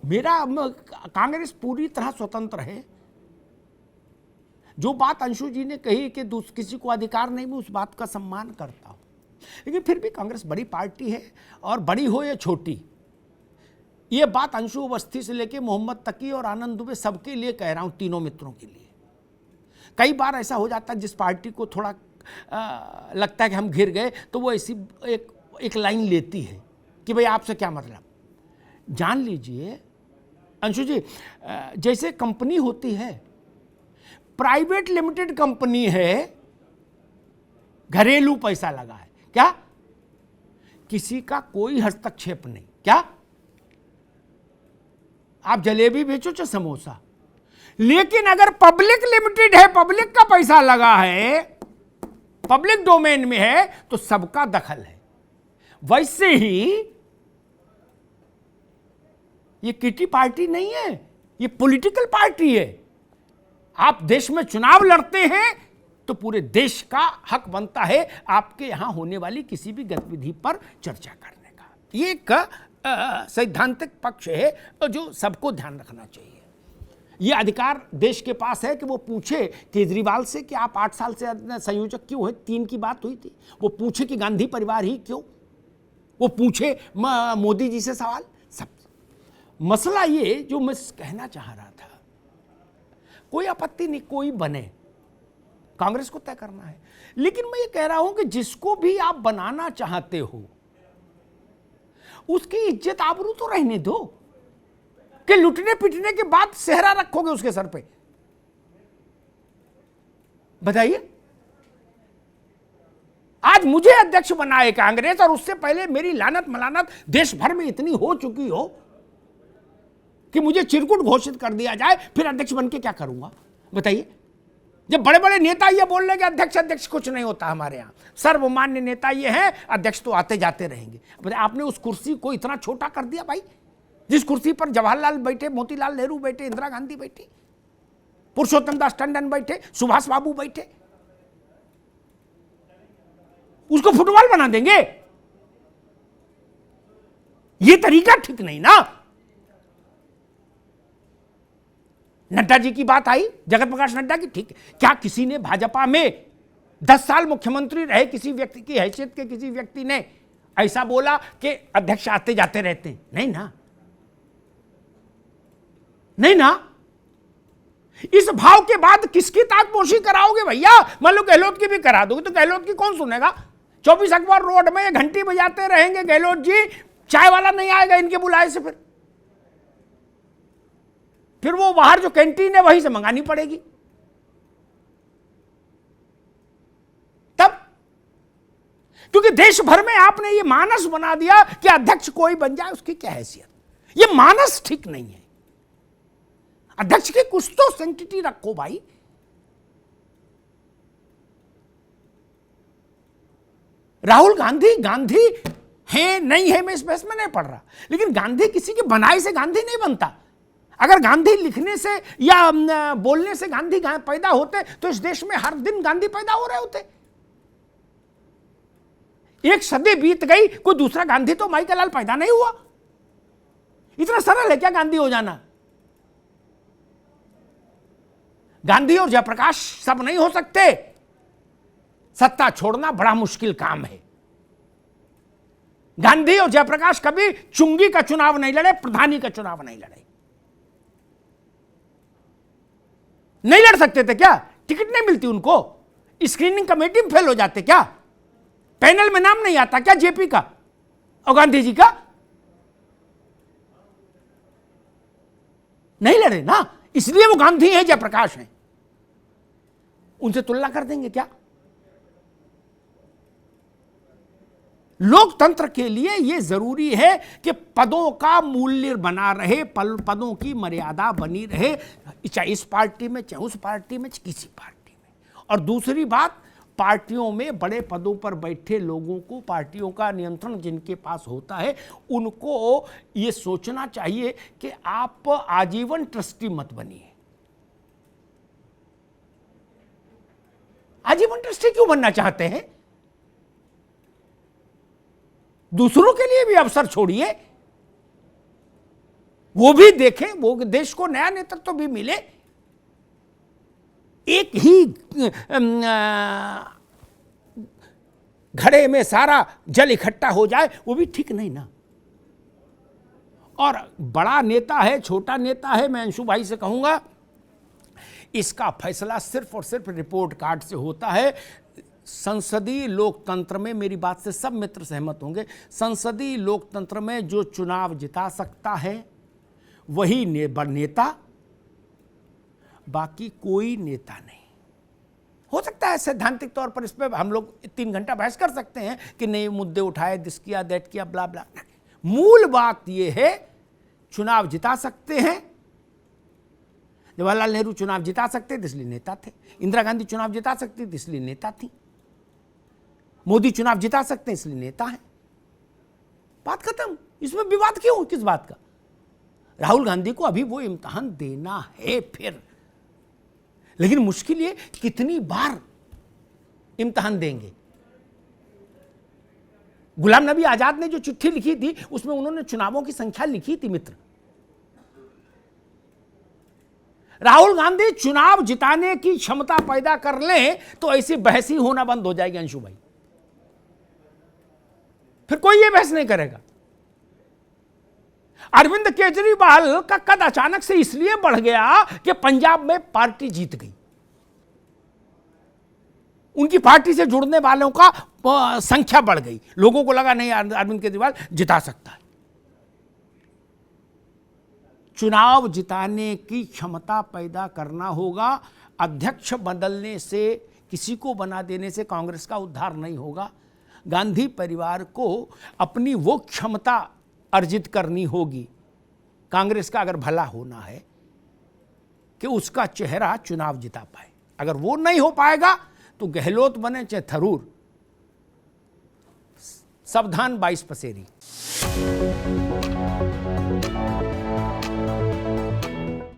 कांग्रेस पूरी तरह स्वतंत्र है। जो बात अंशु जी ने कही कि किसी को अधिकार नहीं, मैं उस बात का सम्मान करता हूं, लेकिन फिर भी कांग्रेस बड़ी पार्टी है, और बड़ी हो या छोटी, ये बात अंशु अवस्थी से लेके मोहम्मद तकी और आनंद दुबे सबके लिए कह रहा हूं, तीनों मित्रों के लिए। कई बार ऐसा हो जाता है जिस पार्टी को थोड़ा लगता है कि हम घिर गए, तो वो ऐसी एक लाइन लेती है कि भाई आपसे क्या मतलब। जान लीजिए अंशु जी, जैसे कंपनी होती है, प्राइवेट लिमिटेड कंपनी है, घरेलू पैसा लगा है, क्या किसी का कोई हस्तक्षेप नहीं, क्या आप जलेबी बेचो चाहे समोसा। लेकिन अगर पब्लिक लिमिटेड है, पब्लिक का पैसा लगा है, पब्लिक डोमेन में है, तो सबका दखल है। वैसे ही ये किटी पार्टी नहीं है, ये पॉलिटिकल पार्टी है। आप देश में चुनाव लड़ते हैं तो पूरे देश का हक बनता है आपके यहां होने वाली किसी भी गतिविधि पर चर्चा करने का। ये एक सैद्धांतिक पक्ष है जो सबको ध्यान रखना चाहिए। ये अधिकार देश के पास है कि वो पूछे केजरीवाल से कि आप 8 साल से संयोजक क्यों हैं, 3 की बात हुई थी, वो पूछे कि गांधी परिवार ही क्यों, वो पूछे मोदी जी से सवाल। सब मसला ये जो मैं कहना चाह रहा था, कोई आपत्ति नहीं, कोई बने, कांग्रेस को तय करना है। लेकिन मैं ये कह रहा हूं कि जिसको भी आप बनाना चाहते हो उसकी इज्जत आबरू तो रहने दो, कि लुटने पिटने के बाद सेहरा रखोगे उसके सर पे। बताइए, आज मुझे अध्यक्ष बनाए कांग्रेस, और उससे पहले मेरी लानत मलानत देश भर में इतनी हो चुकी हो कि मुझे चिरकुट घोषित कर दिया जाए, फिर अध्यक्ष बन के क्या करूंगा बताइए। जब बड़े बड़े नेता ये बोल रहे कि अध्यक्ष कुछ नहीं होता हमारे यहां, सर्वमान्य नेता ये हैं, अध्यक्ष तो आते जाते रहेंगे। आपने उस कुर्सी को इतना छोटा कर दिया भाई, जिस कुर्सी पर जवाहरलाल बैठे, मोतीलाल नेहरू बैठे, इंदिरा गांधी बैठी, पुरुषोत्तम दास टंडन बैठे, सुभाष बाबू बैठे, उसको फुटबॉल बना देंगे? ये तरीका ठीक नहीं ना। नड्डा जी की बात आई, जगत प्रकाश नड्डा की, ठीक है। क्या किसी ने भाजपा में 10 साल मुख्यमंत्री रहे किसी व्यक्ति की हैसियत के किसी व्यक्ति ने ऐसा बोला कि अध्यक्ष आते जाते रहते हैं? नहीं ना, नहीं ना। इस भाव के बाद किसकी ताजपोशी कराओगे भैया? मान लो गहलोत की भी करा दोगे तो गहलोत की कौन सुनेगा? 24 अकबर रोड में घंटी बजाते रहेंगे गहलोत जी, चाय वाला नहीं आएगा इनके बुलाए से। फिर वो बाहर जो कैंटीन है वहीं से मंगानी पड़ेगी। तब क्योंकि देश भर में आपने ये मानस बना दिया कि अध्यक्ष कोई बन जाए, उसकी क्या हैसियत। ये मानस ठीक नहीं है। अध्यक्ष की कुछ तो सेंटिटी रखो भाई। राहुल गांधी गांधी है नहीं है, मैं इस बहस में नहीं पढ़ रहा, लेकिन गांधी किसी के बनाए से गांधी नहीं बनता। अगर गांधी लिखने से या बोलने से गांधी पैदा होते तो इस देश में हर दिन गांधी पैदा हो रहे होते। एक सदी बीत गई, कोई दूसरा गांधी तो माईकालाल पैदा नहीं हुआ। इतना सरल है क्या गांधी हो जाना? गांधी और जयप्रकाश सब नहीं हो सकते। सत्ता छोड़ना बड़ा मुश्किल काम है। गांधी और जयप्रकाश कभी चुंगी का चुनाव नहीं लड़े, प्रधानी का चुनाव नहीं लड़े। नहीं लड़ सकते थे क्या? टिकट नहीं मिलती उनको? स्क्रीनिंग कमेटी में फेल हो जाते क्या? पैनल में नाम नहीं आता क्या जेपी का और गांधी जी का? नहीं लड़े ना, इसलिए वो गांधी हैं, जयप्रकाश हैं। उनसे तुलना कर देंगे क्या? लोकतंत्र के लिए यह जरूरी है कि पदों का मूल्य बना रहे, पदों की मर्यादा बनी रहे, चाहे इस पार्टी में, चाहे उस पार्टी में, चाहे किसी पार्टी में। और दूसरी बात, पार्टियों में बड़े पदों पर बैठे लोगों को, पार्टियों का नियंत्रण जिनके पास होता है, उनको यह सोचना चाहिए कि आप आजीवन ट्रस्टी मत बनिए। आजीवन ट्रस्टी क्यों बनना चाहते हैं? दूसरों के लिए भी अवसर छोड़िए। वो भी देखें, वो देश को नया नेतृत्व तो भी मिले। एक ही घड़े में सारा जल इकट्ठा हो जाए, वो भी ठीक नहीं ना। और बड़ा नेता है, छोटा नेता है, मैं अंशु भाई से कहूंगा इसका फैसला सिर्फ और सिर्फ रिपोर्ट कार्ड से होता है। संसदीय लोकतंत्र में, मेरी बात से सब मित्र सहमत होंगे, संसदीय लोकतंत्र में जो चुनाव जिता सकता है वही नेता, बाकी कोई नेता नहीं। हो सकता है सैद्धांतिक तौर पर इस पर हम लोग 3 घंटा बहस कर सकते हैं कि नए मुद्दे उठाए, दिस किया, दैट किया, ब्ला ब्ला। मूल बात यह है चुनाव जिता सकते हैं। जवाहरलाल नेहरू चुनाव जिता सकते थे इसलिए नेता थे, इंदिरा गांधी चुनाव जिता सकती थी इसलिए नेता थी, मोदी चुनाव जिता सकते हैं इसलिए नेता है। बात खत्म। इसमें विवाद क्यों, किस बात का? राहुल गांधी को अभी वो इम्तिहान देना है फिर, लेकिन मुश्किल ये कितनी बार इम्तिहान देंगे। गुलाम नबी आजाद ने जो चिट्ठी लिखी थी उसमें उन्होंने चुनावों की संख्या लिखी थी मित्र। राहुल गांधी चुनाव जिताने की क्षमता पैदा कर लें तो ऐसी बहस ही होना बंद हो जाएगी अंशु भाई, फिर कोई ये बहस नहीं करेगा। अरविंद केजरीवाल का कद अचानक से इसलिए बढ़ गया कि पंजाब में पार्टी जीत गई, उनकी पार्टी से जुड़ने वालों का संख्या बढ़ गई, लोगों को लगा नहीं अरविंद केजरीवाल जिता सकता है। चुनाव जिताने की क्षमता पैदा करना होगा। अध्यक्ष बदलने से, किसी को बना देने से कांग्रेस का उद्धार नहीं होगा। गांधी परिवार को अपनी वो क्षमता अर्जित करनी होगी, कांग्रेस का अगर भला होना है, कि उसका चेहरा चुनाव जिता पाए। अगर वो नहीं हो पाएगा तो गहलोत बने चाहे थरूर, सावधान 22 पसेरी।